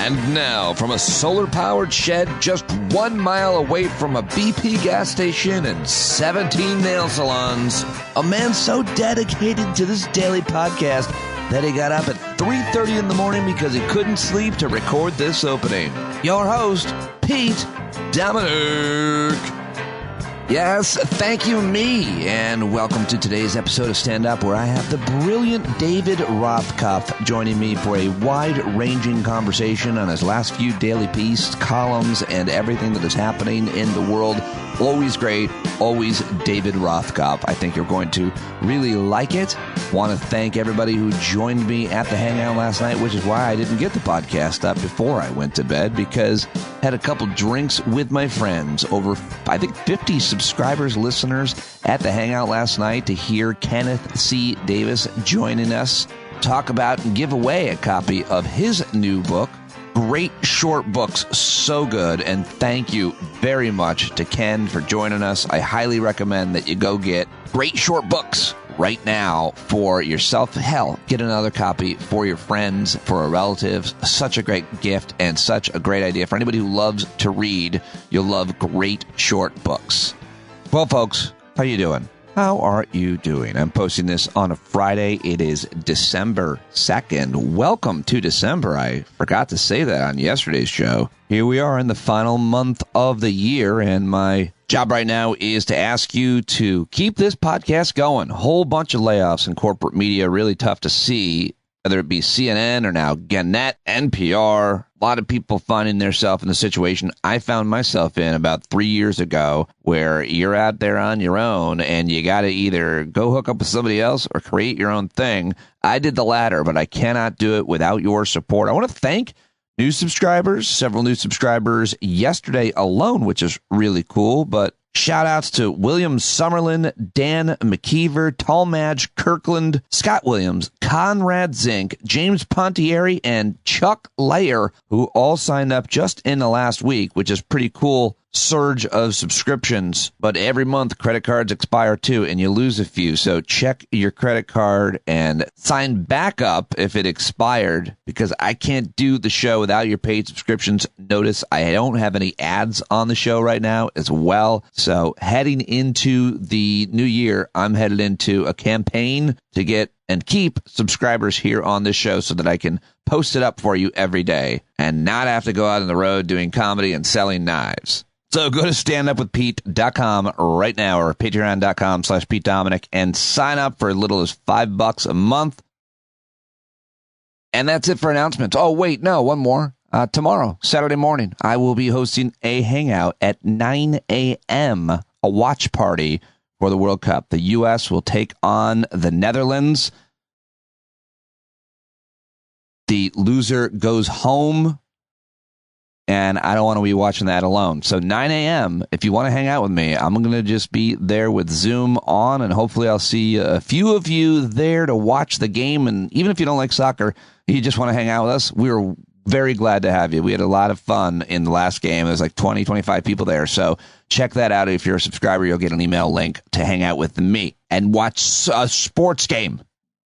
And now, from a solar-powered shed just 1 mile away from a BP gas station and 17 nail salons, a man so dedicated to this daily podcast that he got up at 3:30 in the morning because he couldn't sleep to record this opening. Your host, Pete Dominic. Yes, thank you, me, and welcome to today's episode of Stand Up, where I have the brilliant David Rothkopf joining me for a wide-ranging conversation on his last few daily pieces, columns, and everything that is happening in the world. Always great, always David Rothkopf. I think you're going to really like it. Want to thank everybody who joined me at the Hangout last night, which is why I didn't get the podcast up before I went to bed, because I had a couple drinks with my friends. Over, I think, 50 subscribers, listeners at the Hangout last night to hear Kenneth C. Davis joining us, talk about and give away a copy of his new book. Great short books, so good, and thank you very much to Ken for joining us. I highly recommend that you go get great short books right now for yourself. Hell, get another copy for your friends, for a relative. Such a great gift and such a great idea. For anybody who loves to read, you'll love great short books. Well, folks, how you doing? How are you doing? I'm posting this on a Friday. It is December 2nd. Welcome to December. I forgot to say that on yesterday's show. Here we are in the final month of the year, and my job right now is to ask you to keep this podcast going. Whole bunch of layoffs in corporate media, really tough to see, whether it be CNN or now Gannett, NPR. A lot of people finding themselves in the situation I found myself in about 3 years ago, where you're out there on your own and you got to either go hook up with somebody else or create your own thing. I did the latter, but I cannot do it without your support. I want to thank new subscribers, several new subscribers yesterday alone, which is really cool. But shout outs to William Summerlin, Dan McKeever, Talmadge Kirkland, Scott Williams, Conrad Zink, James Pontieri, and Chuck Layer, who all signed up just in the last week, which is pretty cool. Surge of subscriptions, but every month credit cards expire too, and you lose a few. So check your credit card and sign back up if it expired, because I can't do the show without your paid subscriptions. Notice I don't have any ads on the show right now as well. So heading into the new year, I'm headed into a campaign to get and keep subscribers here on this show so that I can post it up for you every day and not have to go out on the road doing comedy and selling knives. So go to standupwithpete.com right now, or patreon.com/Pete Dominic, and sign up for as little as $5 a month. And that's it for announcements. Oh, wait, no, one more. Tomorrow, Saturday morning, I will be hosting a hangout at 9 a.m., a watch party for the World Cup. The U.S. will take on the Netherlands. The loser goes home. And I don't want to be watching that alone. So 9 a.m., if you want to hang out with me, I'm going to just be there with Zoom on, and hopefully I'll see a few of you there to watch the game. And even if you don't like soccer, you just want to hang out with us, we were very glad to have you. We had a lot of fun in the last game. There's like 20, 25 people there. So check that out. If you're a subscriber, you'll get an email link to hang out with me and watch a sports game.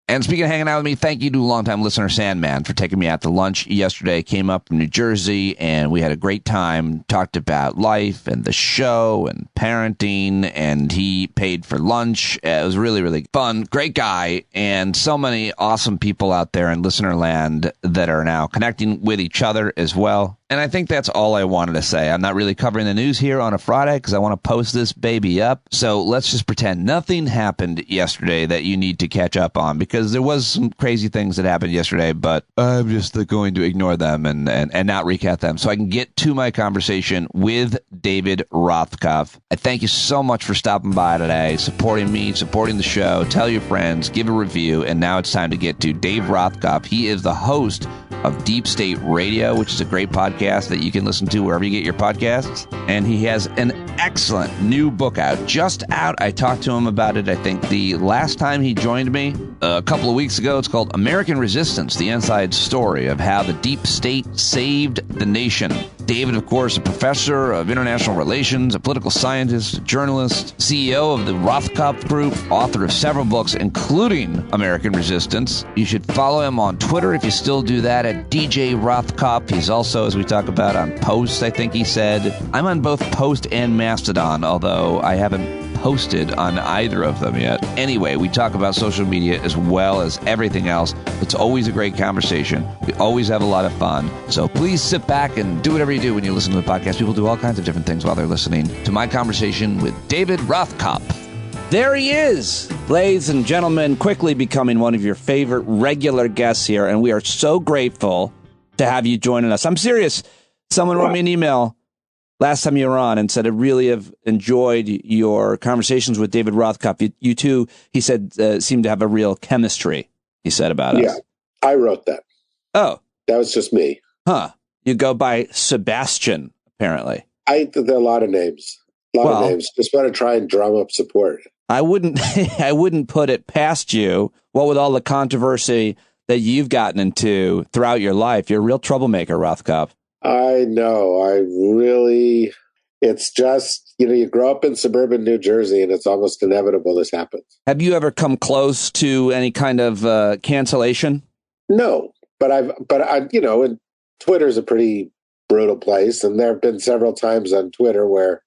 And speaking of hanging out with me, thank you to longtime listener Sandman for taking me out to lunch yesterday. Came up from New Jersey, and we had a great time. Talked about life and the show and parenting, and he paid for lunch. It was really, really fun. Great guy, and so many awesome people out there in listener land that are now connecting with each other as well. And I think that's all I wanted to say. I'm not really covering the news here on a Friday because I want to post this baby up. So let's just pretend nothing happened yesterday that you need to catch up on, because there was some crazy things that happened yesterday, but I'm just going to ignore them and not recap them so I can get to my conversation with David Rothkopf. I thank you so much for stopping by today, supporting me, supporting the show. Tell your friends, give a review, and now it's time to get to Dave Rothkopf. He is the host of Deep State Radio, which is a great podcast that you can listen to wherever you get your podcasts. And he has an excellent new book out. Just out. I talked to him about it, I think, the last time he joined me a couple of weeks ago. It's called American Resistance, the Inside Story of How the Deep State Saved the Nation. David, of course, a professor of international relations, a political scientist, a journalist, CEO of the Rothkopf Group, author of several books, including American Resistance. You should follow him on Twitter if you still do that at DJ Rothkopf. He's also, as we talk about, on Post, I think he said. I'm on both Post and Mastodon, although I haven't posted on either of them yet. Anyway, we talk about social media as well as everything else. It's always a great conversation. We always have a lot of fun. So please sit back and do whatever you do when you listen to the podcast. People do all kinds of different things while they're listening to my conversation with David Rothkopf. There he is, ladies and gentlemen, quickly becoming one of your favorite regular guests here, and we are so grateful to have you joining us. I'm serious. Someone wrote me an email last time you were on and said, I really have enjoyed your conversations with David Rothkopf. You two, he said, seem to have a real chemistry, he said about us. Yeah, I wrote that. Oh. That was just me. Huh. You go by Sebastian, apparently. There are a lot of names. A lot of names. Just want to try and drum up support. I wouldn't I wouldn't put it past you. What with all the controversy that you've gotten into throughout your life, you're a real troublemaker, Rothkopf. I know. It's just, you grow up in suburban New Jersey and it's almost inevitable this happens. Have you ever come close to any kind of cancellation? No, but and Twitter's a pretty brutal place. And there have been several times on Twitter where,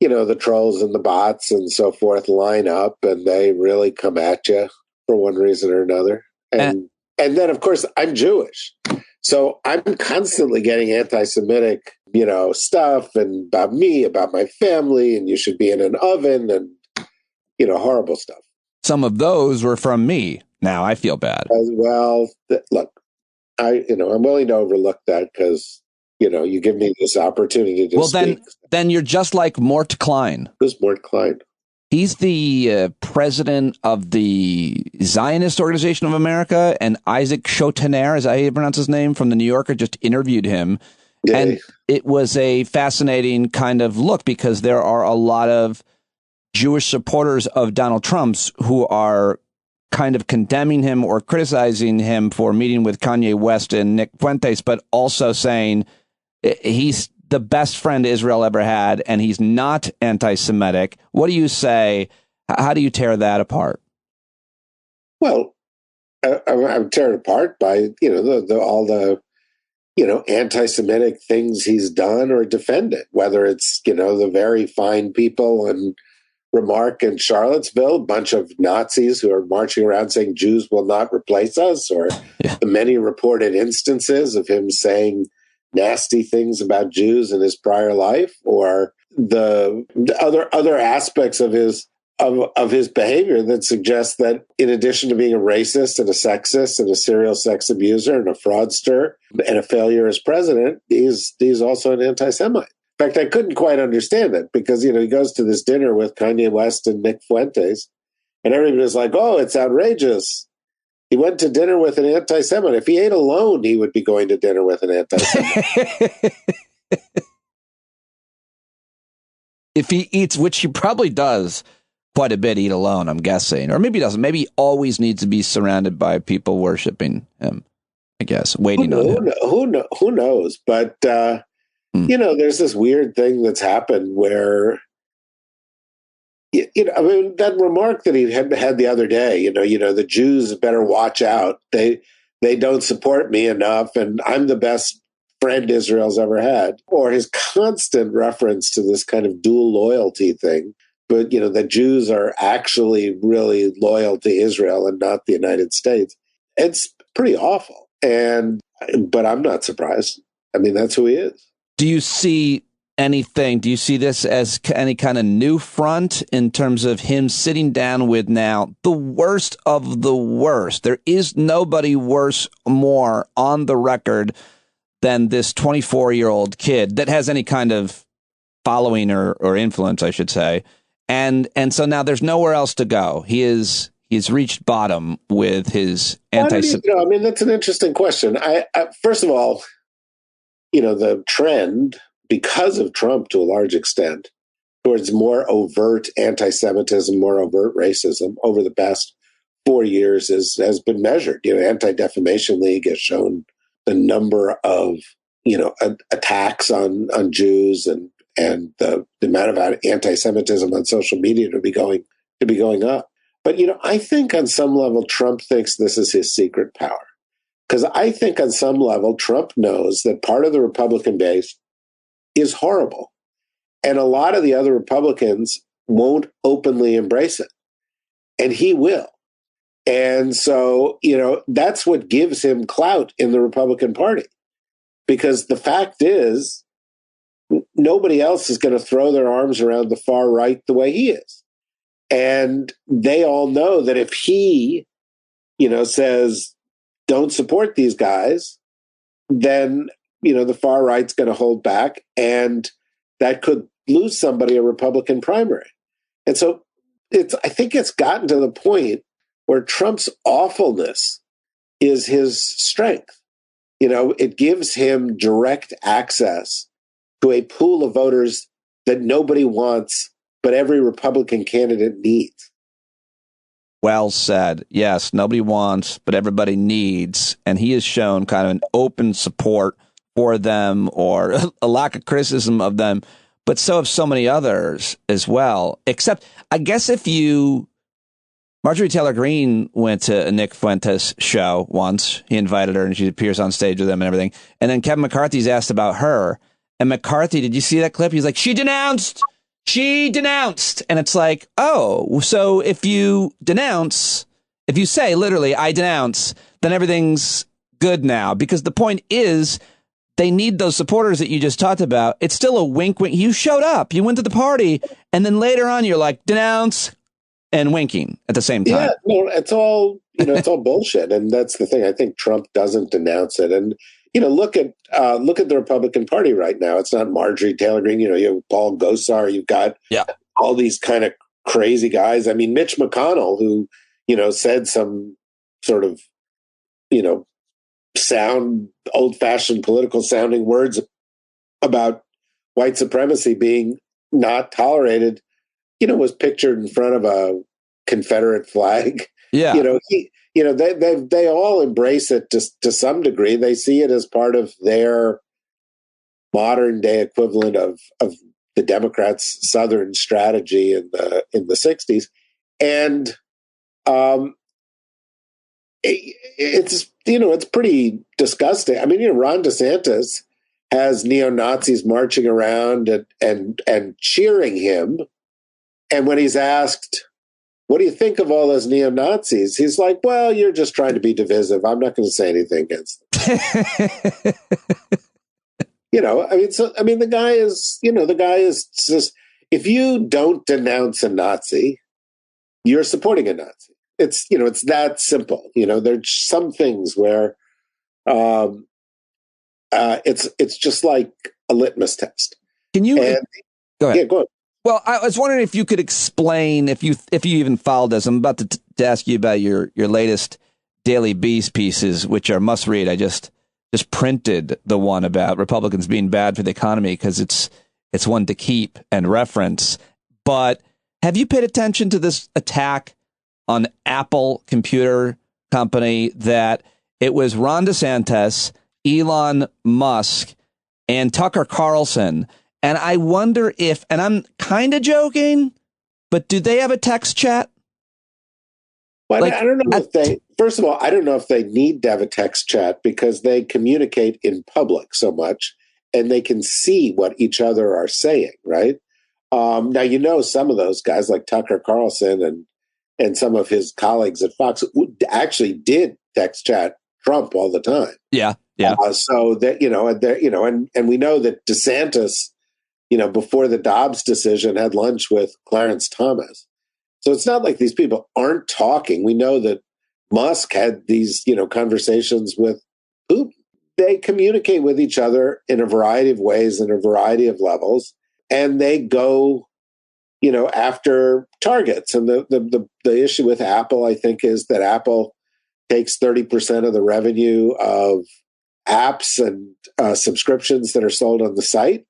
the trolls and the bots and so forth line up and they really come at you for one reason or another. And then, of course, I'm Jewish. So I'm constantly getting anti-Semitic, stuff and about me, about my family, and you should be in an oven and, horrible stuff. Some of those were from me. Now I feel bad. Look, I'm willing to overlook that because, you give me this opportunity to speak. Then you're just like Mort Klein. Who's Mort Klein? He's the president of the Zionist Organization of America, and Isaac Chotener, is that how you pronounce his name, from the New Yorker, just interviewed him. Yay. And it was a fascinating kind of look because there are a lot of Jewish supporters of Donald Trump's who are kind of condemning him or criticizing him for meeting with Kanye West and Nick Fuentes, but also saying he's the best friend Israel ever had, and he's not anti-Semitic. What do you say? How do you tear that apart? Well, I would tear it apart by, all the anti-Semitic things he's done or defend it, whether it's, the very fine people in Remark in Charlottesville, a bunch of Nazis who are marching around saying Jews will not replace us, or the many reported instances of him saying nasty things about Jews in his prior life, or the other aspects of his behavior that suggest that in addition to being a racist and a sexist and a serial sex abuser and a fraudster and a failure as president, he's also an anti-Semite. In fact, I couldn't quite understand it because, he goes to this dinner with Kanye West and Nick Fuentes, and everybody's like, oh, it's outrageous. He went to dinner with an anti-Semite. If he ate alone, he would be going to dinner with an anti-Semite. If he eats, which he probably does quite a bit, eat alone, I'm guessing. Or maybe he doesn't. Maybe he always needs to be surrounded by people worshiping him, I guess, waiting on him. Who knows? But, there's this weird thing that's happened where, that remark that he had the other day, the Jews better watch out. They don't support me enough, and I'm the best friend Israel's ever had. Or his constant reference to this kind of dual loyalty thing. But, the Jews are actually really loyal to Israel and not the United States. It's pretty awful. But I'm not surprised. I mean, that's who he is. Do you see this as any kind of new front in terms of him sitting down with now the worst of the worst? There is nobody more on the record than this 24-year-old kid that has any kind of following or influence, I should say. And so now there's nowhere else to go. He's reached bottom with his anti-Semitic. That's an interesting question. I first of all, the trend, because of Trump to a large extent, towards more overt anti-Semitism, more overt racism over the past 4 years has been measured. Anti-Defamation League has shown the number of attacks on Jews and the amount of anti-Semitism on social media to be going up. But I think on some level Trump thinks this is his secret power, because I think on some level Trump knows that part of the Republican base is horrible, and a lot of the other Republicans won't openly embrace it, and he will. And so, that's what gives him clout in the Republican Party, because the fact is nobody else is going to throw their arms around the far right the way he is. And they all know that if he, says, don't support these guys, then, the far right's going to hold back, and that could lose somebody a Republican primary. And so I think it's gotten to the point where Trump's awfulness is his strength. It gives him direct access to a pool of voters that nobody wants, but every Republican candidate needs. Well said. Yes, nobody wants, but everybody needs. And he has shown kind of an open support for them, or a lack of criticism of them, but so have so many others as well. Except, I guess Marjorie Taylor Greene went to a Nick Fuentes show once. He invited her and she appears on stage with him and everything. And then Kevin McCarthy's asked about her. And McCarthy, did you see that clip? He's like, she denounced. And it's like, oh, so if you say literally, I denounce, then everything's good now. Because the point is, they need those supporters that you just talked about. It's still a wink. You showed up, you went to the party, and then later on you're like, denounce, and winking at the same time. Yeah, no, it's all all bullshit, and that's the thing. I think Trump doesn't denounce it, and look at the Republican Party right now. It's not Marjorie Taylor Greene. You have Paul Gosar. You've got all these kind of crazy guys. I mean, Mitch McConnell, who said some sort of sound old-fashioned political sounding words about white supremacy being not tolerated, was pictured in front of a Confederate flag. Yeah. They all embrace it to some degree. They see it as part of their modern day equivalent of the Democrats' Southern strategy in the 60s. And it's pretty disgusting. I mean, Ron DeSantis has neo-Nazis marching around and cheering him. And when he's asked, what do you think of all those neo-Nazis? He's like, well, you're just trying to be divisive. I'm not going to say anything against them. The guy is just, if you don't denounce a Nazi, you're supporting a Nazi. It's that simple. There's some things where it's just like a litmus test. Can you go ahead? Yeah, go ahead. Well, I was wondering if you could explain, if you even followed this. I'm about to ask you about your latest Daily Beast pieces, which are must read. I just printed the one about Republicans being bad for the economy because it's one to keep and reference. But have you paid attention to this attack on Apple Computer Company, that it was Ron DeSantis, Elon Musk, and Tucker Carlson? And I wonder if, and I'm kind of joking, but do they have a text chat? Well, I don't know if they, first of all, I don't know if they need to have a text chat because they communicate in public so much and they can see what each other are saying, right? Now, some of those guys like Tucker Carlson and some of his colleagues at Fox actually did text chat Trump all the time. Yeah. Yeah. So that, and we know that DeSantis, before the Dobbs decision, had lunch with Clarence Thomas. So it's not like these people aren't talking. We know that Musk had these, conversations with Putin. They communicate with each other in a variety of ways, in a variety of levels, and they go, after targets. And the issue with Apple, I think, is that Apple takes 30% of the revenue of apps and subscriptions that are sold on the site.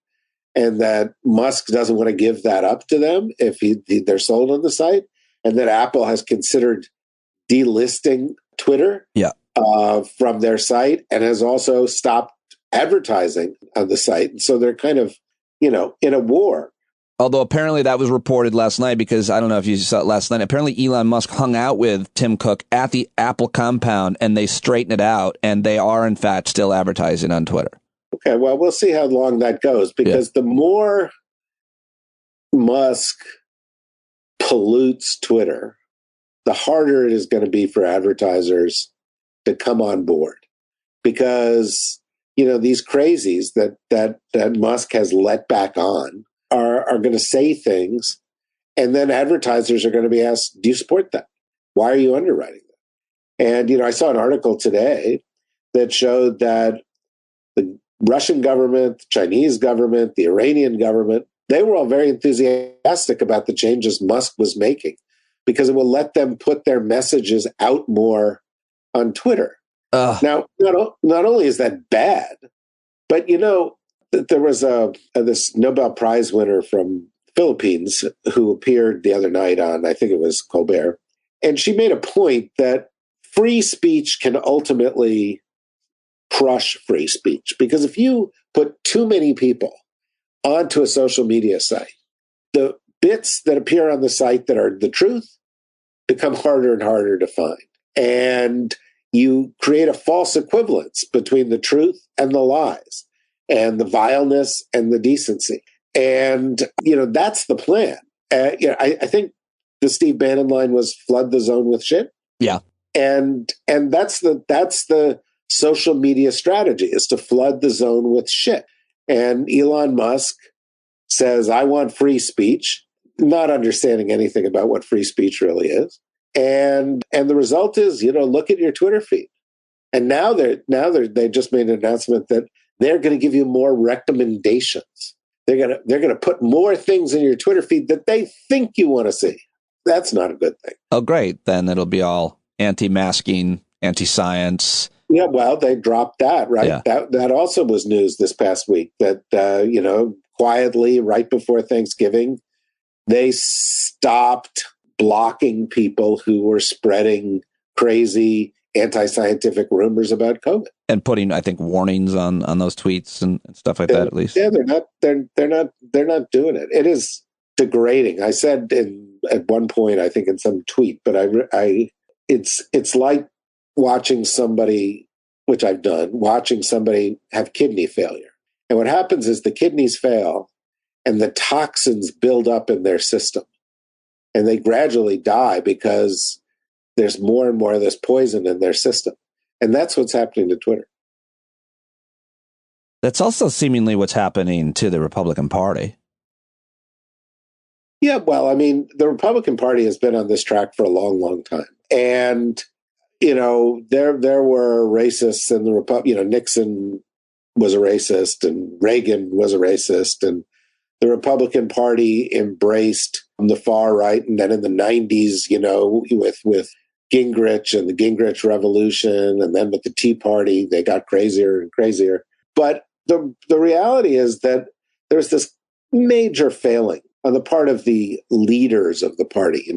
and that Musk doesn't want to give that up to them if they're sold on the site, and that Apple has considered delisting Twitter from their site and has also stopped advertising on the site. And so they're kind of, in a war. Although apparently that was reported last night, because I don't know if you saw it last night. Apparently Elon Musk hung out with Tim Cook at the Apple compound and they straightened it out. And they are, in fact, still advertising on Twitter. Okay, well, we'll see how long that goes, because the more Musk pollutes Twitter, the harder it is going to be for advertisers to come on board. Because, these crazies that Musk has let back on are going to say things, and then advertisers are going to be asked, do you support that? Why are you underwriting that? And, I saw an article today that showed that the Russian government, the Chinese government, the Iranian government, they were all very enthusiastic about the changes Musk was making, because it will let them put their messages out more on Twitter. Now, not only is that bad, but, there was this Nobel Prize winner from Philippines who appeared the other night on, I think it was Colbert, and she made a point that free speech can ultimately crush free speech, because if you put too many people onto a social media site, the bits that appear on the site that are the truth become harder and harder to find, and you create a false equivalence between the truth and the lies, and the vileness and the decency. And, that's the plan. I think the Steve Bannon line was flood the zone with shit. Yeah. And that's the social media strategy, is to flood the zone with shit. And Elon Musk says, I want free speech, not understanding anything about what free speech really is. And the result is, look at your Twitter feed. And now they just made an announcement that they're going to give you more recommendations. They're going to put more things in your Twitter feed that they think you want to see. That's not a good thing. Oh, great. Then it'll be all anti-masking, anti-science. Yeah, well, they dropped that, right? Yeah. That also was news this past week, that, quietly, right before Thanksgiving, they stopped blocking people who were spreading crazy anti-scientific rumors about COVID, and putting, I think, warnings on those tweets and stuff like that. At least, they're not doing it. It is degrading. I said at one point, I think in some tweet, but it's like watching somebody, which I've done, watching somebody have kidney failure, and what happens is the kidneys fail, and the toxins build up in their system, and they gradually die because there's more and more of this poison in their system. And that's what's happening to Twitter. That's also seemingly what's happening to the Republican Party. Yeah, well, I mean, the Republican Party has been on this track for a long, long time. And, there were racists in the Nixon was a racist and Reagan was a racist, and the Republican Party embraced the far right. And then in the 90s, with Gingrich and the Gingrich Revolution, and then with the Tea Party, they got crazier and crazier. But the reality is that there's this major failing on the part of the leaders of the party,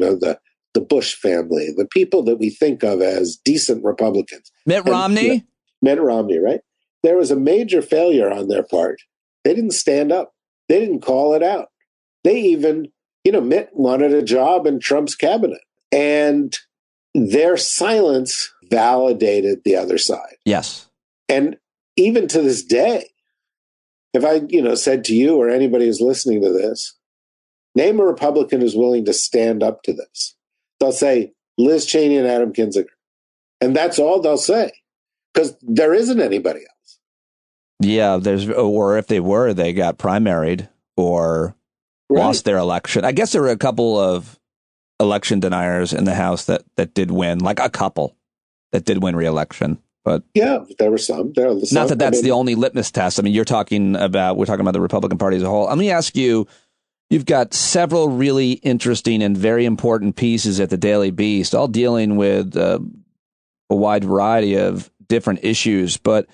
the Bush family, the people that we think of as decent Republicans. Mitt Romney? Mitt Romney, right? There was a major failure on their part. They didn't stand up. They didn't call it out. They even, Mitt wanted a job in Trump's cabinet. And their silence validated the other side. Yes. And even to this day, if I, said to you or anybody who's listening to this, name a Republican who's willing to stand up to this, they'll say Liz Cheney and Adam Kinzinger. And that's all they'll say, because there isn't anybody else. Yeah, or if they were, they got primaried or lost their election. I guess there were a couple of election deniers in the House that did win, like a couple that did win re-election. But yeah, there were some. Not that that's the only litmus test. I mean, we're talking about the Republican Party as a whole. Let me ask you, you've got several really interesting and very important pieces at the Daily Beast, all dealing with a wide variety of different issues. But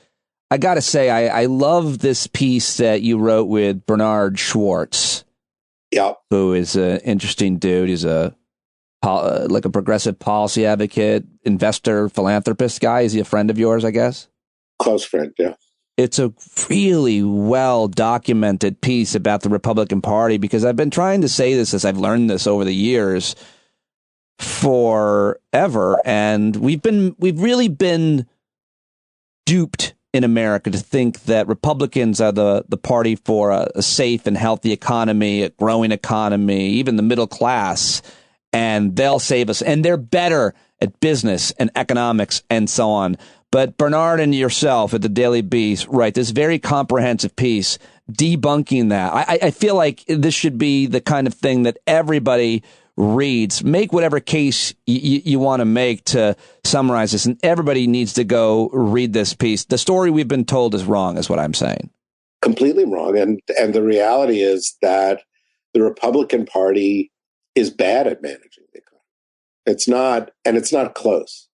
I got to say, I love this piece that you wrote with Bernard Schwartz. Yeah. Who is an interesting dude. He's like a progressive policy advocate, investor, philanthropist guy. Is he a friend of yours, I guess? Close friend, yeah. It's a really well-documented piece about the Republican Party, because I've been trying to say this as I've learned this over the years forever. And we've really been duped in America to think that Republicans are the party for a safe and healthy economy, a growing economy, even the middle class, and they'll save us. And they're better at business and economics and so on. But Bernard and yourself at the Daily Beast write this very comprehensive piece debunking that. I feel like this should be the kind of thing that everybody reads. Make whatever case you want to make to summarize this, and everybody needs to go read this piece. The story we've been told is wrong, is what I'm saying. Completely wrong. And the reality is that the Republican Party is bad at managing the economy. It's not close.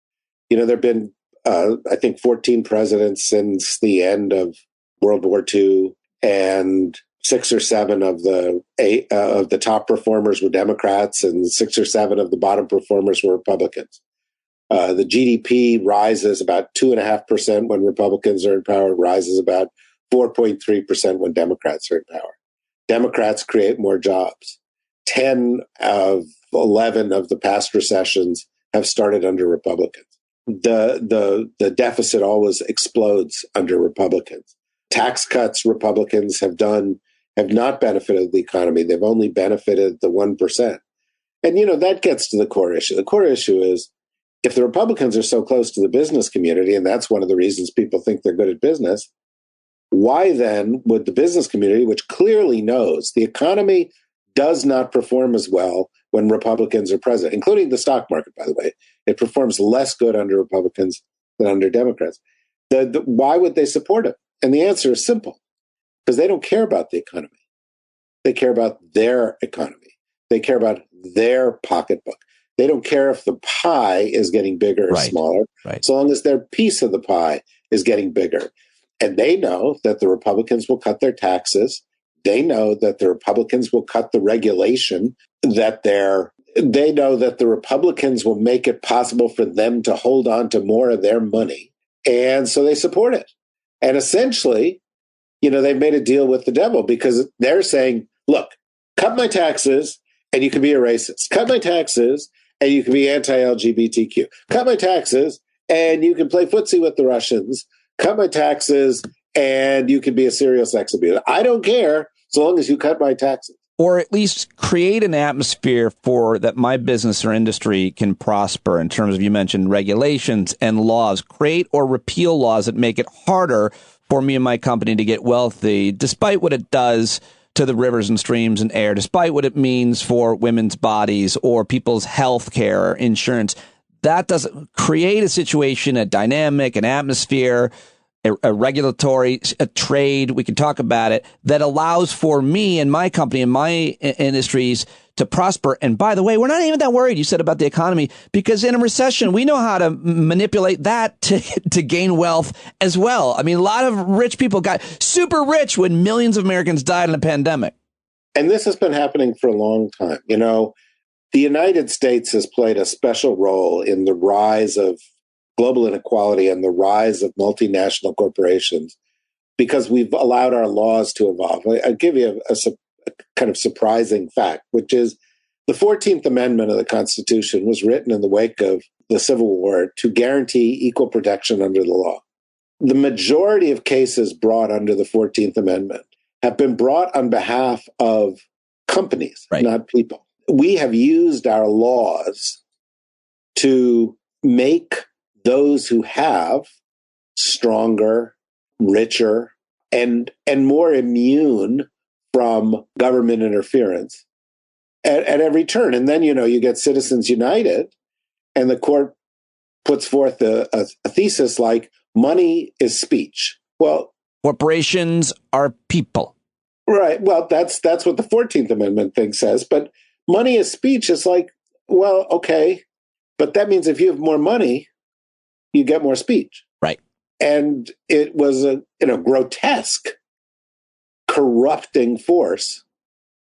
There have been I think 14 presidents since the end of World War II, and 6 or 7 of the top performers were Democrats, and 6 or 7 of the bottom performers were Republicans. The GDP rises about 2.5% when Republicans are in power. It rises about 4.3% when Democrats are in power. Democrats create more jobs. 10 of 11 of the past recessions have started under Republicans. The deficit always explodes under Republicans. Tax cuts Republicans have not benefited the economy. They've only benefited the 1%. And, that gets to the core issue. The core issue is, if the Republicans are so close to the business community, and that's one of the reasons people think they're good at business, why then would the business community, which clearly knows the economy does not perform as well when Republicans are president, including the stock market, by the way, it performs less good under Republicans than under Democrats. Why would they support it? And the answer is simple, because they don't care about the economy. They care about their economy. They care about their pocketbook. They don't care if the pie is getting bigger or smaller, so long as their piece of the pie is getting bigger. And they know that the Republicans will cut their taxes. They know that the Republicans will cut the regulation they know that the Republicans will make it possible for them to hold on to more of their money. And so they support it. And essentially, they've made a deal with the devil, because they're saying, look, cut my taxes and you can be a racist. Cut my taxes and you can be anti-LGBTQ. Cut my taxes and you can play footsie with the Russians. Cut my taxes and you can be a serial sex abuser. I don't care, so long as you cut my taxes. Or at least create an atmosphere for that my business or industry can prosper in terms of, you mentioned regulations and laws. Create or repeal laws that make it harder for me and my company to get wealthy, despite what it does to the rivers and streams and air, despite what it means for women's bodies or people's health care or insurance. That doesn't create a situation, a dynamic, an atmosphere, a regulatory, a trade, we can talk about it, that allows for me and my company and my industries to prosper. And by the way, we're not even that worried, you said, about the economy, because in a recession, we know how to manipulate that to gain wealth as well. I mean, a lot of rich people got super rich when millions of Americans died in a pandemic. And this has been happening for a long time. The United States has played a special role in the rise of global inequality and the rise of multinational corporations, because we've allowed our laws to evolve. I'll give you a kind of surprising fact, which is the 14th Amendment of the Constitution was written in the wake of the Civil War to guarantee equal protection under the law. The majority of cases brought under the 14th Amendment have been brought on behalf of companies, not people. We have used our laws to make those who have stronger, richer, and more immune from government interference at every turn. And then, you get Citizens United, and the court puts forth a thesis like money is speech. Well, corporations are people. Right. Well, that's what the 14th Amendment thing says. But money is speech. It's like, well, okay, but that means if you have more money, you get more speech. Right. and it was a grotesque, corrupting force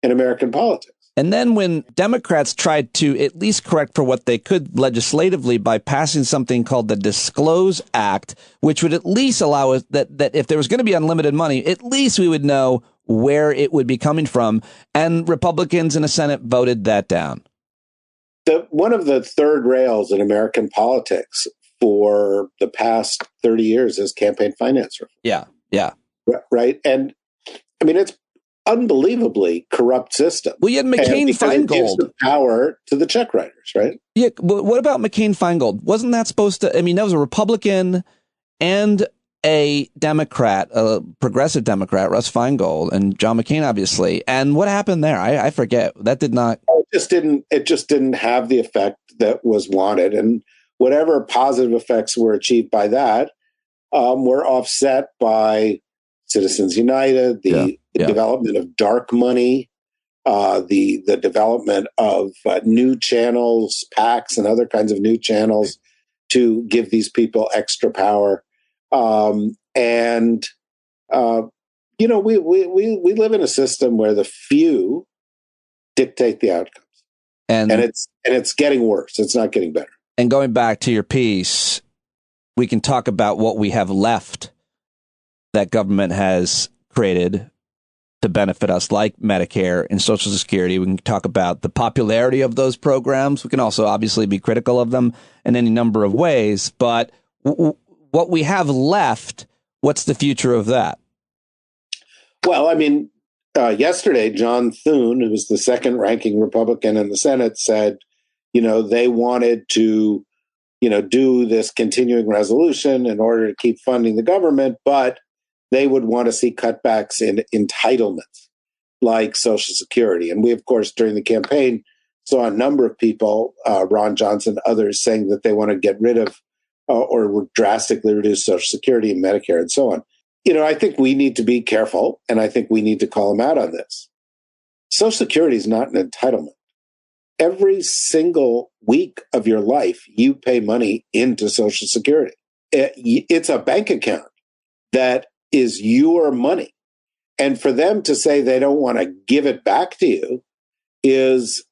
in American politics. And then when Democrats tried to at least correct for what they could legislatively by passing something called the Disclose Act, which would at least allow us that if there was going to be unlimited money, at least we would know where it would be coming from. And Republicans in the Senate voted that down. One of the third rails in American politics for the past 30 years is campaign finance reform. Yeah. Right. And I mean, it's unbelievably corrupt system. Well, you had McCain-Feingold. It gives the power to the check writers, right? Yeah, but what about McCain-Feingold? Wasn't that supposed to? I mean, that was a Republican and a Democrat, a progressive Democrat, Russ Feingold, and John McCain, obviously. And what happened there? I forget. That did not. It just didn't have the effect that was wanted, and whatever positive effects were achieved by that were offset by Citizens United, the development of dark money, the development of new channels, PACs, and other kinds of new channels to give these people extra power. We live in a system where the few dictate the outcomes, and it's getting worse. It's not getting better. And going back to your piece, we can talk about what we have left that government has created to benefit us, like Medicare and Social Security. We can talk about the popularity of those programs. We can also obviously be critical of them in any number of ways. But what we have left, what's the future of that? Well, I mean, yesterday, John Thune, who was the second ranking Republican in the Senate, said, they wanted to, do this continuing resolution in order to keep funding the government, but they would want to see cutbacks in entitlements like Social Security. And we, of course, during the campaign, saw a number of people, Ron Johnson, others, saying that they want to get rid of or drastically reduce Social Security and Medicare and so on. I think we need to be careful, and I think we need to call them out on this. Social Security is not an entitlement. Every single week of your life, you pay money into Social Security. It's a bank account that is your money. And for them to say they don't want to give it back to you is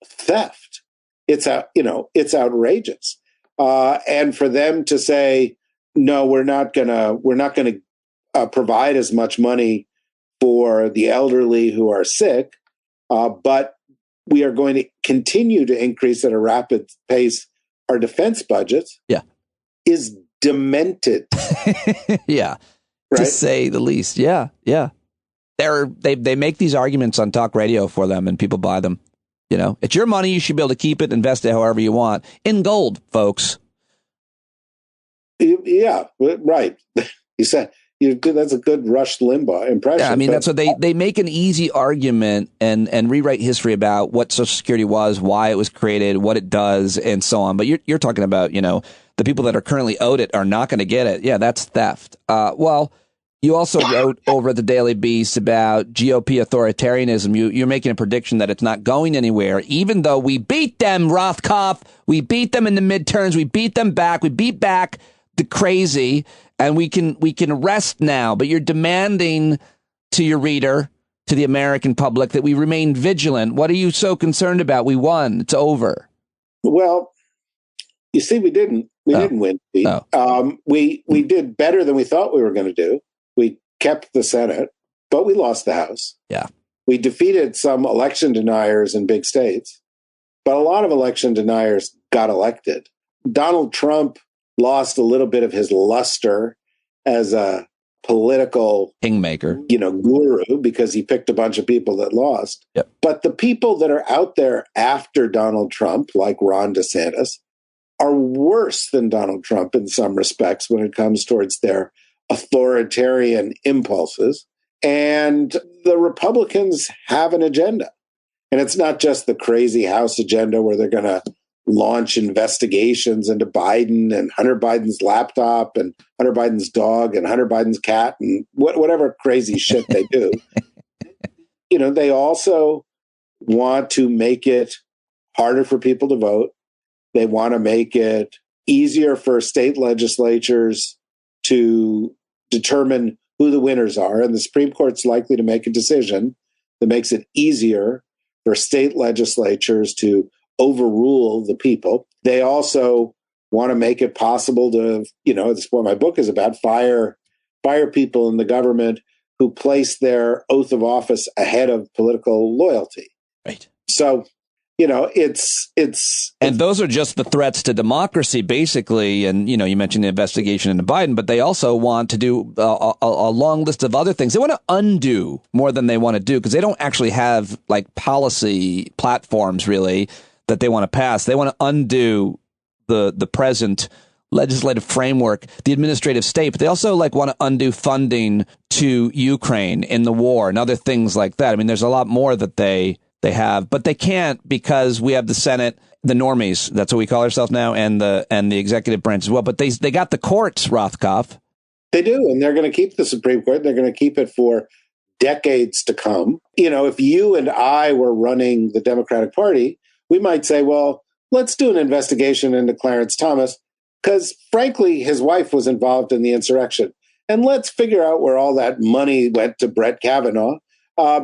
theft. It's outrageous. And for them to say, no, we're not gonna provide as much money for the elderly who are sick, but we are going to continue to increase at a rapid pace our defense budgets. Yeah, is demented. Yeah. Right? To say the least. Yeah. They make these arguments on talk radio for them, and people buy them. It's your money. You should be able to keep it, invest it however you want in gold, folks. Yeah, right. You said that's a good Rush Limbaugh impression. Yeah, I mean, that's what they make an easy argument and rewrite history about what Social Security was, why it was created, what it does, and so on. But you're talking about, the people that are currently owed it are not going to get it. Yeah, that's theft. Well, you also wrote over at the Daily Beast about GOP authoritarianism. You're making a prediction that it's not going anywhere, even though we beat them, Rothkopf. We beat them in the midterms. We beat them back. We beat back the crazy, and we can rest now. But you're demanding to your reader, to the American public, that we remain vigilant. What are you so concerned about? We won. It's over. Well, you see, we didn't. We didn't win. We did better than we thought we were going to do. We kept the Senate, but we lost the House. Yeah. We defeated some election deniers in big states, but a lot of election deniers got elected. Donald Trump lost a little bit of his luster as a political kingmaker, guru, because he picked a bunch of people that lost. Yep. But the people that are out there after Donald Trump, like Ron DeSantis, are worse than Donald Trump in some respects when it comes towards their authoritarian impulses. And the Republicans have an agenda. And it's not just the crazy House agenda where they're going to launch investigations into Biden and Hunter Biden's laptop and Hunter Biden's dog and Hunter Biden's cat and whatever crazy shit they do. They also want to make it harder for people to vote. They want to make it easier for state legislatures to determine who the winners are. And the Supreme Court's likely to make a decision that makes it easier for state legislatures to overrule the people. They also want to make it possible to, this is what my book is about, fire people in the government who place their oath of office ahead of political loyalty. Right. So, and those are just the threats to democracy, basically. And, you mentioned the investigation into Biden, but they also want to do a long list of other things. They want to undo more than they want to do, because they don't actually have like policy platforms really that they want to pass. They want to undo the present legislative framework, the administrative state, but they also want to undo funding to Ukraine in the war and other things like that. I mean, there's a lot more that they have, but they can't, because we have the Senate, the normies, that's what we call ourselves now, and the executive branch as well. But they got the courts, Rothkopf. They do, and they're going to keep the Supreme Court. They're going to keep it for decades to come. If you and I were running the Democratic Party, we might say, well, let's do an investigation into Clarence Thomas, because frankly, his wife was involved in the insurrection. And let's figure out where all that money went to Brett Kavanaugh.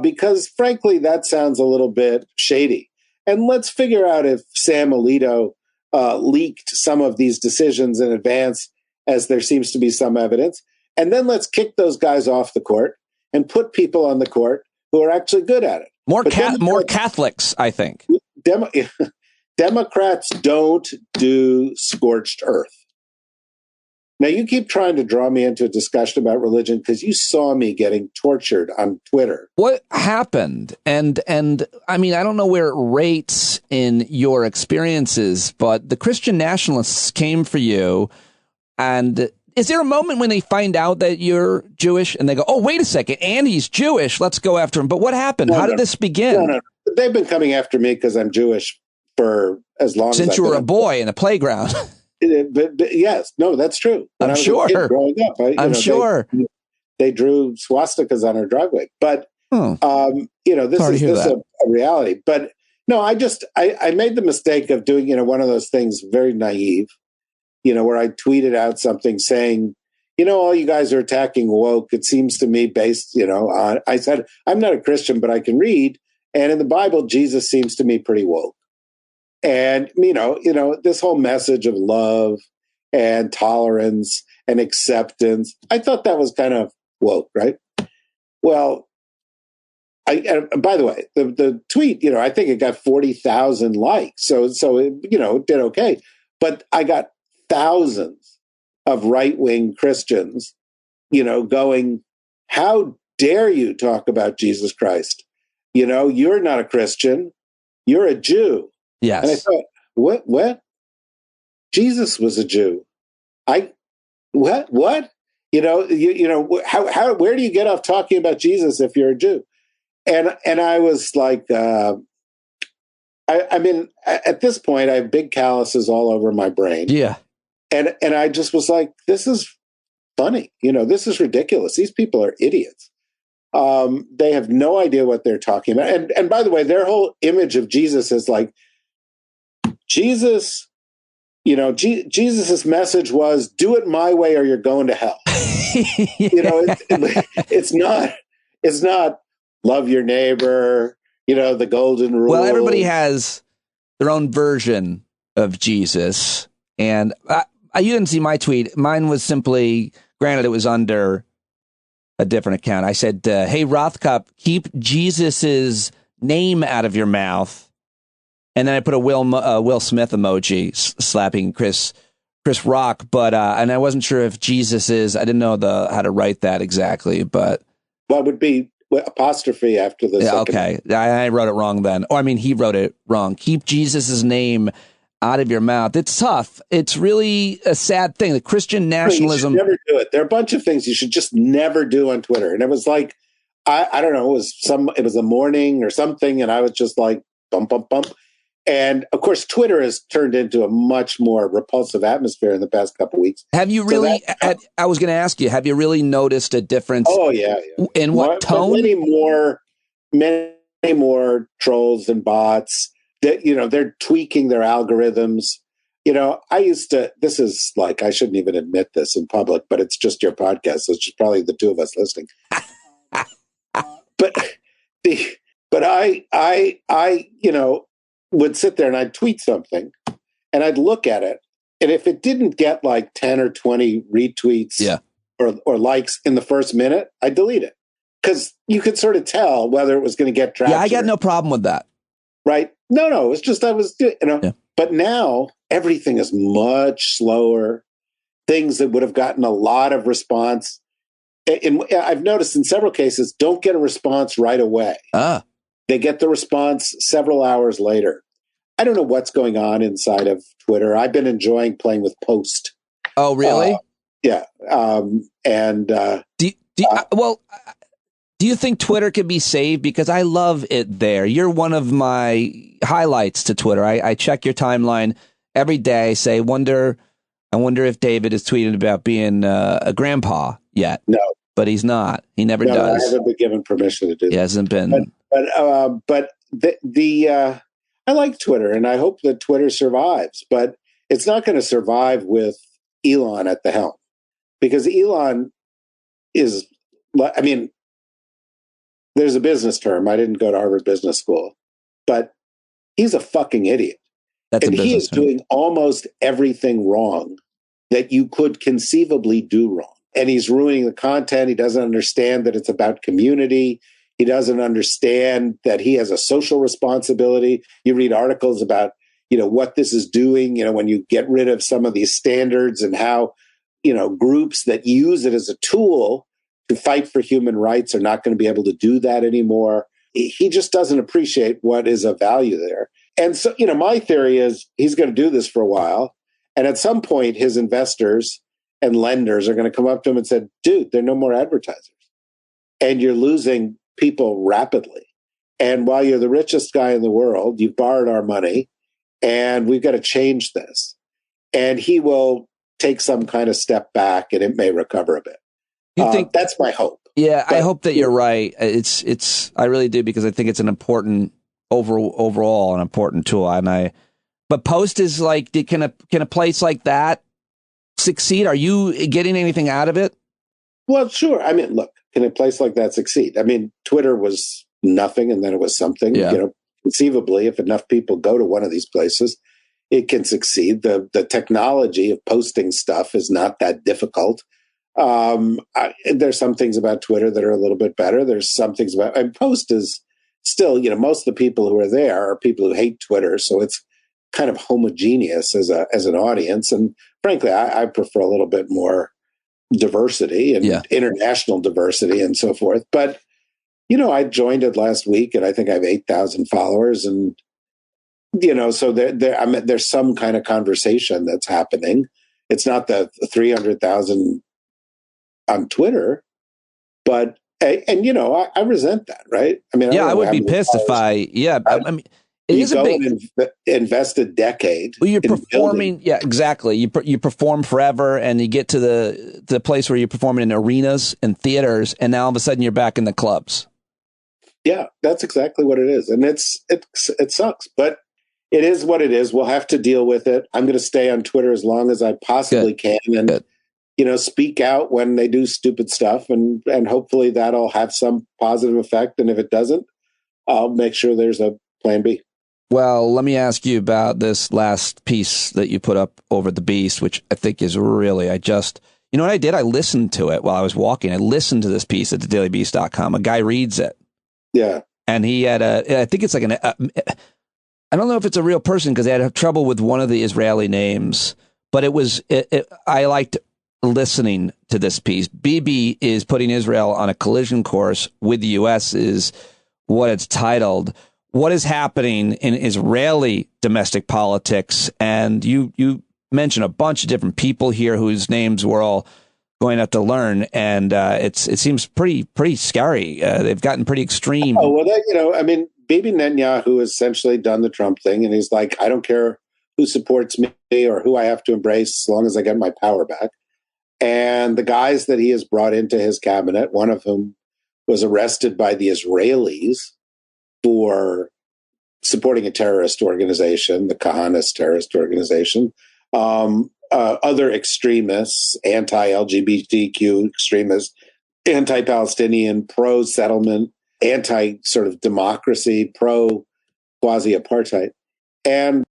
Because frankly, that sounds a little bit shady. And let's figure out if Sam Alito leaked some of these decisions in advance, as there seems to be some evidence. And then let's kick those guys off the court and put people on the court who are actually good at it. More Catholics, I think. Democrats don't do scorched earth. Now, you keep trying to draw me into a discussion about religion because you saw me getting tortured on Twitter. What happened? And I mean, I don't know where it rates in your experiences, but the Christian nationalists came for you. And is there a moment when they find out that you're Jewish and they go, oh, wait a second, and he's Jewish, let's go after him? But what happened? How did this begin? No. They've been coming after me because I'm Jewish for as long since you were a boy in a playground. But yes, no, that's true. When I'm sure. Growing up, I'm sure they drew swastikas on our driveway. But this is a reality. But no, I made the mistake of doing one of those things very naive. Where I tweeted out something saying, all you guys are attacking woke. It seems to me based, on. I said I'm not a Christian, but I can read, and in the Bible, Jesus seems to me pretty woke. And, this whole message of love and tolerance and acceptance, I thought that was kind of woke, right? Well, by the way, the tweet, I think it got 40,000 likes. So it, it did okay. But I got thousands of right-wing Christians, going, how dare you talk about Jesus Christ? You're not a Christian. You're a Jew. Yes. And I thought, what? Jesus was a Jew. What? Where do you get off talking about Jesus if you're a Jew? And I was like, I mean, at this point, I have big calluses all over my brain. Yeah. And I just was like, this is funny. This is ridiculous. These people are idiots. They have no idea what they're talking about. And by the way, their whole image of Jesus is like, Jesus, Jesus's message was, do it my way or you're going to hell. It's not love your neighbor, the golden rule. Well, everybody has their own version of Jesus. And you didn't see my tweet. Mine was simply, granted, it was under a different account. I said, hey, Rothkopf, keep Jesus's name out of your mouth. And then I put a Will Smith emoji slapping Chris Rock, but and I wasn't sure if Jesus is. I didn't know how to write that exactly, but what would be apostrophe after the second. Okay, I wrote it wrong then, or I mean, he wrote it wrong. Keep Jesus's name out of your mouth. It's tough. It's really a sad thing. The Christian nationalism. You should never do it. There are a bunch of things you should just never do on Twitter. And it was like, I don't know, it was a morning or something, and I was just like, bump, bump, bump. And of course, Twitter has turned into a much more repulsive atmosphere in the past couple of weeks. Have you really? I was going to ask you. Have you really noticed a difference? Oh yeah. In what tone? Many more trolls and bots. That they're tweaking their algorithms. I used to, this is like, I shouldn't even admit this in public, but it's just your podcast. So it's just probably the two of us listening. But I would sit there and I'd tweet something and I'd look at it. And if it didn't get like 10 or 20 retweets or likes in the first minute, I'd delete it. Because you could sort of tell whether it was going to get traction. Yeah, I got no problem with that. Right? No, it's just But now everything is much slower. Things that would have gotten a lot of response. I've noticed in several cases, don't get a response right away. They get the response several hours later. I don't know what's going on inside of Twitter. I've been enjoying playing with Post. Oh, really? Yeah. Do you think Twitter can be saved? Because I love it there. You're one of my highlights to Twitter. I check your timeline every day. Say, I wonder if David is tweeting about being a grandpa yet. No, but he's not. He never does. I haven't been given permission to do that. He hasn't been. But I like Twitter, and I hope that Twitter survives. But it's not going to survive with Elon at the helm, because Elon is. I mean, there's a business term. I didn't go to Harvard Business School, but he's a fucking idiot. And he is doing almost everything wrong that you could conceivably do wrong. And he's ruining the content. He doesn't understand that it's about community. He doesn't understand that he has a social responsibility. You read articles about, what this is doing, when you get rid of some of these standards and how, groups that use it as a tool to fight for human rights are not going to be able to do that anymore. He just doesn't appreciate what is of value there. And so, my theory is he's going to do this for a while. And at some point, his investors and lenders are going to come up to him and say, dude, there are no more advertisers. And you're losing people rapidly. And while you're the richest guy in the world, you've borrowed our money, and we've got to change this. And he will take some kind of step back, and it may recover a bit. You think that's my hope? Yeah, but I hope that you're right. I really do, because I think it's an important overall an important tool. But Post is like, can a place like that succeed? Are you getting anything out of it? Well, sure. I mean, look, can a place like that succeed? I mean, Twitter was nothing, and then it was something. Yeah. Conceivably, if enough people go to one of these places, it can succeed. The technology of posting stuff is not that difficult. There's some things about Twitter that are a little bit better. There's some things and Post is still, most of the people who are there are people who hate Twitter. So it's kind of homogeneous as an audience. And frankly, I prefer a little bit more diversity and international diversity and so forth. But, I joined it last week, and I think I have 8,000 followers. And, so there's some kind of conversation that's happening. It's not the 300,000 on Twitter, but I resent that, right? I mean, I would be pissed if I mean, it is a big invest a decade. Well, you're performing, building. Yeah, exactly. You perform forever, and you get to the place where you're performing in arenas and theaters, and now all of a sudden you're back in the clubs. Yeah, that's exactly what it is, and it sucks, but it is what it is. We'll have to deal with it. I'm going to stay on Twitter as long as I possibly can, and speak out when they do stupid stuff, and hopefully that'll have some positive effect. And if it doesn't, I'll make sure there's a plan B. Well, let me ask you about this last piece that you put up over the Beast, which I think is really, you know what I did? I listened to it while I was walking. I listened to this piece at thedailybeast.com. A guy reads it. Yeah. And he had I think it's like I don't know if it's a real person, because they had trouble with one of the Israeli names, but I liked listening to this piece. Bibi is putting Israel on a collision course with the U.S. is what it's titled. What is happening in Israeli domestic politics? And you mentioned a bunch of different people here whose names we're all going to have to learn, and it seems pretty scary. They've gotten pretty extreme. Oh well, I mean, Bibi Netanyahu has essentially done the Trump thing, and he's like, I don't care who supports me or who I have to embrace as long as I get my power back. And the guys that he has brought into his cabinet, one of whom was arrested by the Israelis for supporting a terrorist organization, the Kahanist terrorist organization. other extremists, anti-LGBTQ extremists, anti-Palestinian, pro-settlement, anti-sort of democracy, pro-quasi-apartheid. And,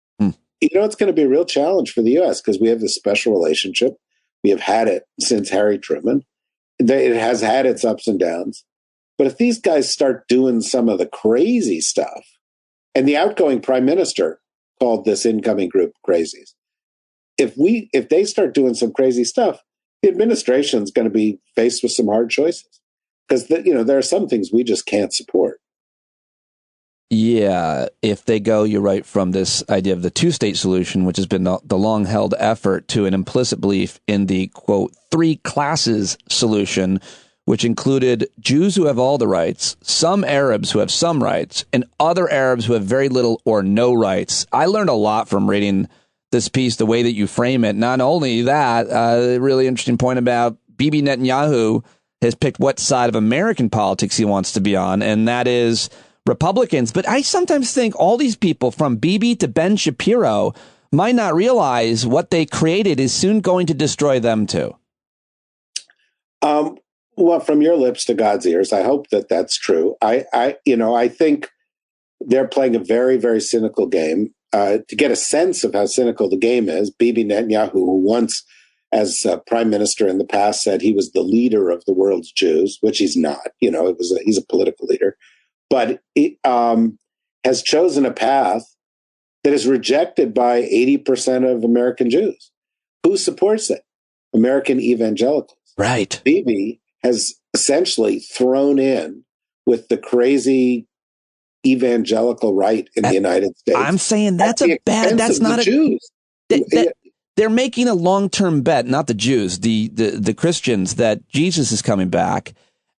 it's going to be a real challenge for the U.S. because we have this special relationship. We have had it since Harry Truman. It has had its ups and downs. But if these guys start doing some of the crazy stuff, and the outgoing prime minister called this incoming group crazies, if they start doing some crazy stuff, the administration's going to be faced with some hard choices because there are some things we just can't support. Yeah, if they go, you're right, from this idea of the two-state solution, which has been the long-held effort, to an implicit belief in the, quote, three classes solution, which included Jews who have all the rights, some Arabs who have some rights, and other Arabs who have very little or no rights. I learned a lot from reading this piece, the way that you frame it. Not only that, a really interesting point about Bibi Netanyahu has picked what side of American politics he wants to be on, and that is Republicans. But I sometimes think all these people, from Bibi to Ben Shapiro, might not realize what they created is soon going to destroy them too. Well, from your lips to God's ears, I hope that that's true. I think they're playing a very, very cynical game. To get a sense of how cynical the game is, Bibi Netanyahu, who once, as prime minister in the past, said he was the leader of the world's Jews, which he's not. He's a political leader, but he has chosen a path that is rejected by 80% of American Jews. Who supports it? American evangelicals. Right. Bibi has essentially thrown in with the crazy evangelical right in the United States. I'm saying that's not a Jews. They're making a long-term bet, not the Jews, the Christians, that Jesus is coming back.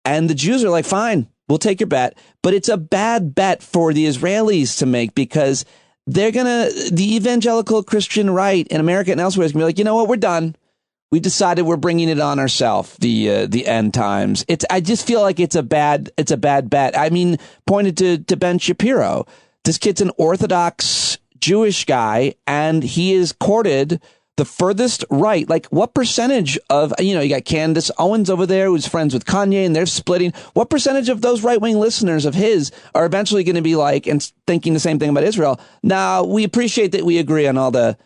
And the Jews are like, fine, we'll take your bet. But it's a bad bet for the Israelis to make because the evangelical Christian right in America and elsewhere is going to be like, you know what, we're done. We decided we're bringing it on ourselves, the end times. I just feel like it's a bad bet. I mean, pointed to Ben Shapiro. This kid's an Orthodox Jewish guy, and he is courted the furthest right. Like, what percentage of, you got Candace Owens over there who's friends with Kanye, and they're splitting. What percentage of those right-wing listeners of his are eventually going to be like, and thinking the same thing about Israel? Now, we appreciate that we agree on all the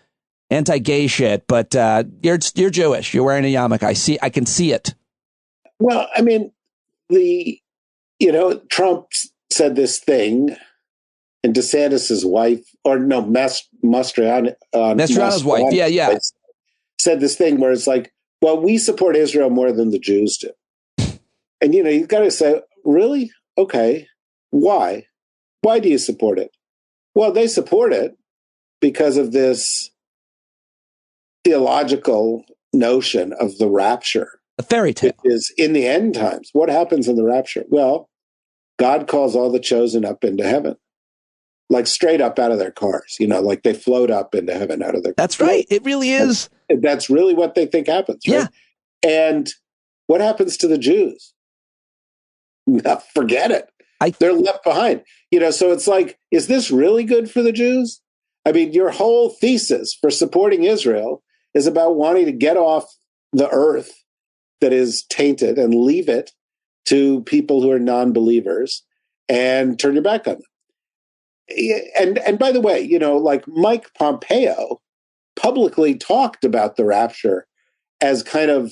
anti-gay shit, but you're Jewish. You're wearing a yarmulke. I can see it. Well, I mean, Trump said this thing, and DeSantis's wife, or no, Mastriano's wife, yeah, said this thing where it's like, well, we support Israel more than the Jews do, and you've got to say, really, okay, why? Why do you support it? Well, they support it because of this theological notion of the rapture. A fairy tale. Is in the end times. What happens in the rapture? Well, God calls all the chosen up into heaven. Like straight up out of their cars, like they float up into heaven out of their cars. That's right. It really is. That's really what they think happens. Right? Yeah. And what happens to the Jews? Forget it. They're left behind. So it's like, is this really good for the Jews? I mean, your whole thesis for supporting Israel is about wanting to get off the earth that is tainted and leave it to people who are non-believers and turn your back on them. And by the way, like Mike Pompeo publicly talked about the rapture as kind of,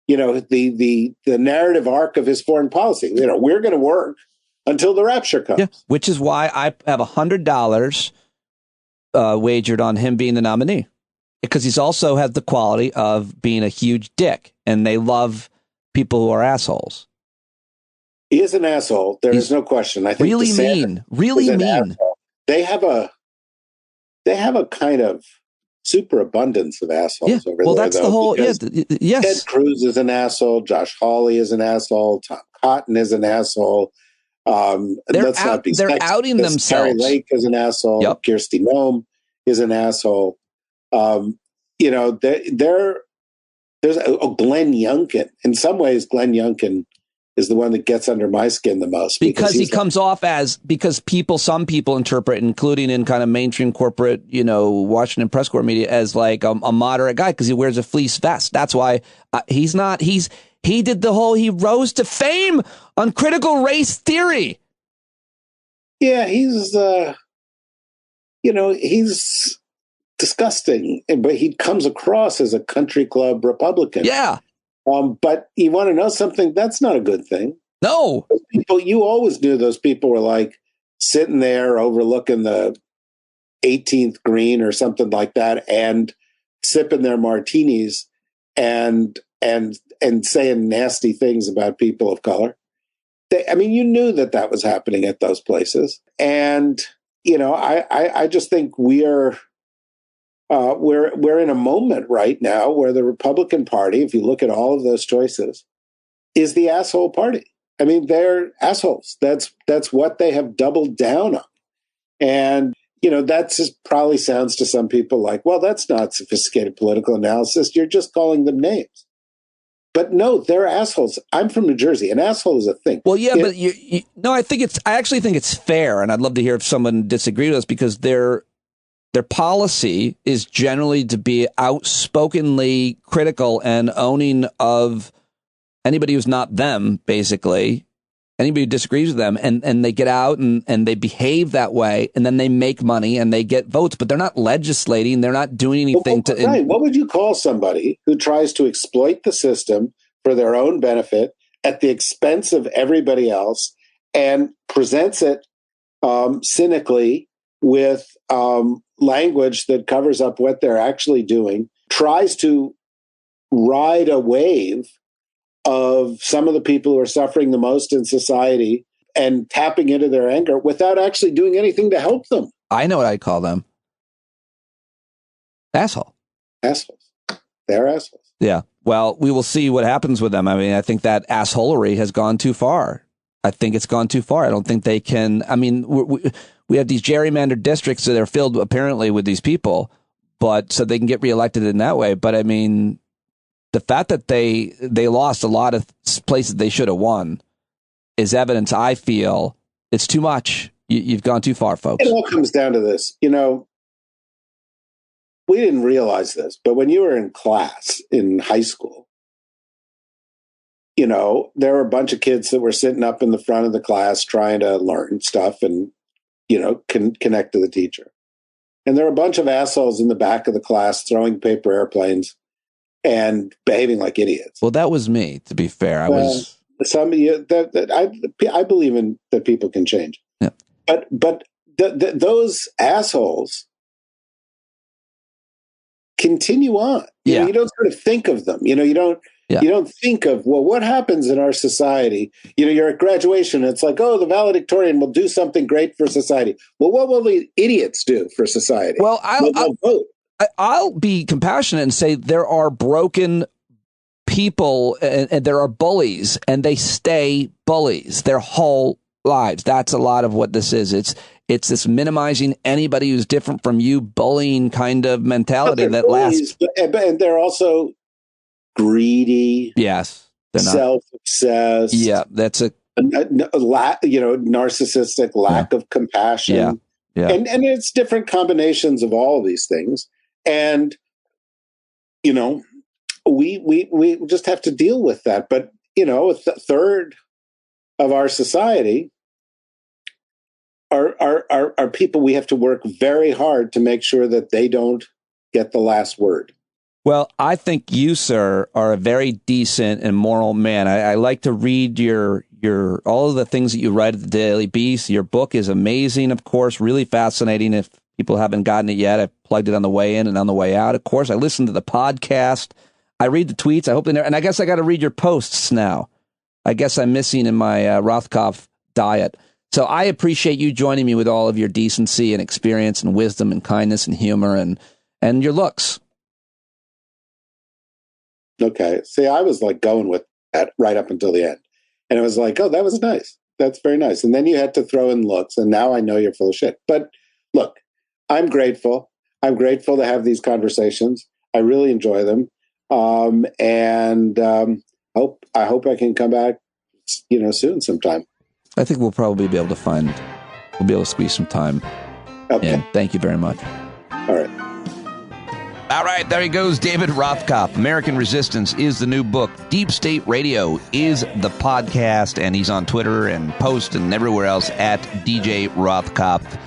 the narrative arc of his foreign policy. We're going to work until the rapture comes. Yeah, which is why I have $100 wagered on him being the nominee, because he's also has the quality of being a huge dick, and they love people who are assholes. He is an asshole. There is no question. I think really mean. They have a kind of superabundance of assholes over there. Well, that's the whole. Yes. Ted Cruz is an asshole. Josh Hawley is an asshole. Tom Cotton is an asshole. They're outing themselves. Terry Lake is an asshole. Yep. Kirsty Noem is an asshole. There's Glenn Youngkin. In some ways, Glenn Youngkin is the one that gets under my skin the most. Because he comes off as, some people interpret, including in kind of mainstream corporate, Washington press corps media, as like a moderate guy because he wears a fleece vest. That's why he rose to fame on critical race theory. Yeah, he's disgusting, but he comes across as a country club Republican. Yeah. But you want to know something? That's not a good thing. No. People, you always knew those people were like sitting there overlooking the 18th green or something like that and sipping their martinis and saying nasty things about people of color. You knew that was happening at those places. And, I just think we're in a moment right now where the Republican Party, if you look at all of those choices, is the asshole party. They're assholes. That's what they have doubled down on. And, that just probably sounds to some people like, well, that's not sophisticated political analysis. You're just calling them names. But no, they're assholes. I'm from New Jersey. An asshole is a thing. Well, yeah, but I actually think it's fair. And I'd love to hear if someone disagrees with us because their policy is generally to be outspokenly critical and owning of anybody who's not them, basically. Anybody who disagrees with them, and they get out and they behave that way, and then they make money and they get votes, but they're not legislating. They're not doing anything Right. What would you call somebody who tries to exploit the system for their own benefit at the expense of everybody else and presents it cynically with language that covers up what they're actually doing, tries to ride a wave of some of the people who are suffering the most in society and tapping into their anger without actually doing anything to help them? I know what I call them. Assholes. They're assholes. Yeah. Well, we will see what happens with them. I think that assholery has gone too far. I think it's gone too far. I don't think they can. We have these gerrymandered districts that are filled apparently with these people, but so they can get reelected in that way. But the fact that they lost a lot of places they should have won is evidence. I feel it's too much. You've gone too far, folks. It all comes down to this. We didn't realize this, but when you were in class in high school, there were a bunch of kids that were sitting up in the front of the class trying to learn stuff and, connect to the teacher. And there were a bunch of assholes in the back of the class throwing paper airplanes and behaving like idiots. Well, that was me, to be fair. I believe in that people can change. Yeah. But those assholes continue on. You don't sort of think of them. You don't think of, well, what happens in our society? You're at graduation. And it's like, oh, the valedictorian will do something great for society. Well, what will the idiots do for society? Well, I'll be compassionate and say there are broken people and there are bullies, and they stay bullies their whole lives. That's a lot of what this is. It's this minimizing anybody who's different from you, bullying kind of mentality that lasts. And they're also greedy. Yes. They're not. Self-obsessed. Yeah. That's a narcissistic lack of compassion. Yeah. Yeah. And it's different combinations of all of these things. And, we just have to deal with that. But, a third of our society are people we have to work very hard to make sure that they don't get the last word. Well, I think you, sir, are a very decent and moral man. I like to read your all of the things that you write at the Daily Beast. Your book is amazing, of course, really fascinating. If people haven't gotten it yet, I've plugged it on the way in and on the way out. Of course, I listen to the podcast. I read the tweets. I hope they're, and I guess I got to read your posts now. I guess I'm missing in my Rothkopf diet. So I appreciate you joining me with all of your decency and experience and wisdom and kindness and humor and your looks. Okay. See, I was like going with that right up until the end. And it was like, oh, that was nice. That's very nice. And then you had to throw in looks. And now I know you're full of shit. But look, I'm grateful. I'm grateful to have these conversations. I really enjoy them. I hope I can come back soon sometime. I think we'll probably be able to squeeze some time. Okay. And thank you very much. All right. All right, there he goes, David Rothkopf. American Resistance is the new book. Deep State Radio is the podcast, and he's on Twitter and Post and everywhere else at DJ Rothkopf.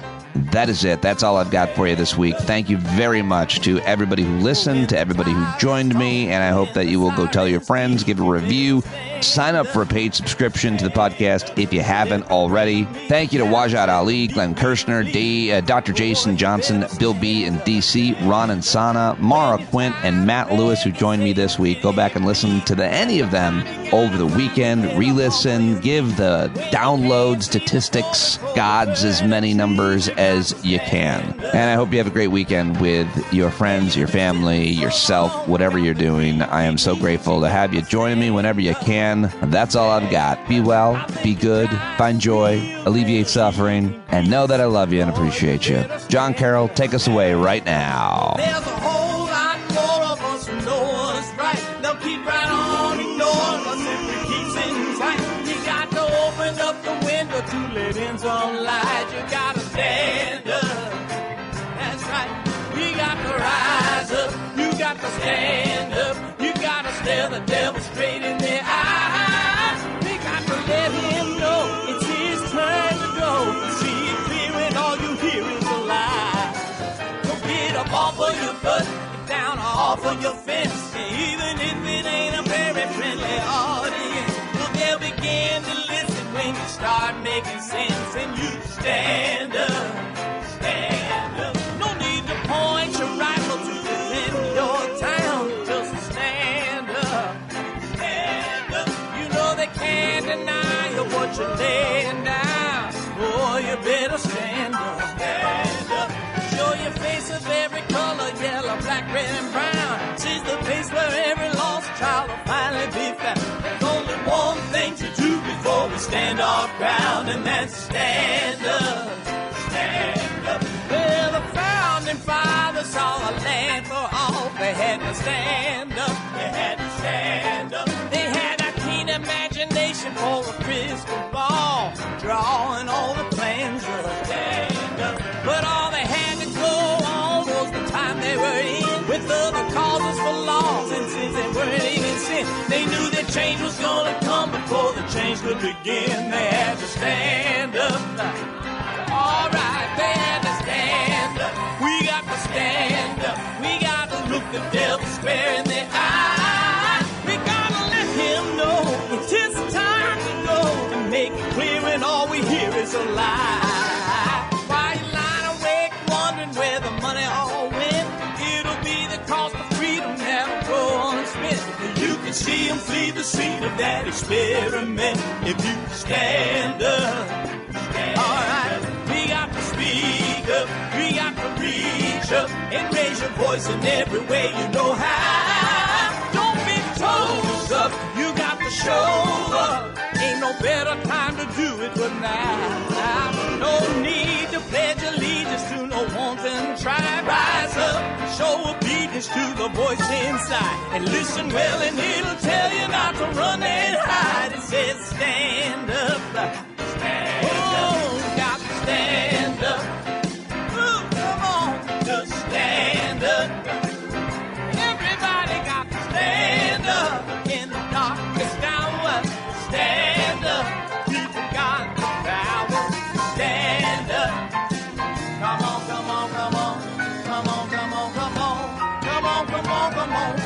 That is it. That's all I've got for you this week. Thank you very much to everybody who listened, to everybody who joined me, and I hope that you will go tell your friends, give a review, sign up for a paid subscription to the podcast if you haven't already. Thank you to Wajad Ali, Glenn Kirshner, Dr. Jason Johnson, Bill B. in D.C., Ron and Sana, Mara Quint, and Matt Lewis, who joined me this week. Go back and listen to any of them over the weekend. Re-listen, give the download statistics gods as many numbers as you can. And I hope you have a great weekend with your friends, your family, yourself, whatever you're doing. I am so grateful to have you join me whenever you can. And that's all I've got. Be well, be good, find joy, alleviate suffering, and know that I love you and appreciate you. John Carroll, take us away right now. There's a whole lot more of us who know us right. They'll keep right on ignoring us if we keep sitting tight. You got to open up the window to let in some light. You got to stand up. That's right. We got to rise up. You got to stand up. You got to stare the devil straight in the eye. We got to let him know it's his turn to go. See it clear and all you hear is a lie. Don't get up off of your butt, get down off of your fence. Even if it ain't a very friendly audience, well, they'll begin to listen when you start making sense. And you stand up, stand up. No need to point your rifle to defend your town. Just stand up, stand up. You know they can't deny you what you're laying down. Boy, you better stand up, stand up. Show your face of every color, yellow, black, red, and brown. She's the place where every lost child will finally be found. There's only one thing to do before we stand our ground, and that's stand up, stand up. Well, the founding fathers saw a land for all. They had to stand up, they had to stand up. They had a keen imagination for a crystal ball, drawing all the plans of stand up. But all they had to go on was the time they were in, with other causes for laws, and since they weren't even sin, they knew that change was gonna come before the change could begin. They had to stand up. All right, they had to stand up. We got to stand up. We got to look the devil square in the eye. We gotta let him know it's his time to go, and make it clear when all we hear is a lie. Why you lying awake wondering where the money all went? It'll be the cost of freedom that'll go unspent. You can see him flee the scene of that experiment if you stand up. All right, we got to speak up, we got to reach up, and raise your voice in every way you know how. Don't be toes up, you got to show up. Ain't no better time to do it but now. No need to pledge allegiance to no wanton tribe. Rise up, show obedience to the voice inside, and listen well and it'll tell you not to run and hide. It says stand up, stand up, got to stand up. Ooh, come on, just stand up. Everybody got to stand up in the darkest hour. Stand up, people got the power. Stand up. Come on, come on, come on, come on, come on, come on, come on, come on, come on.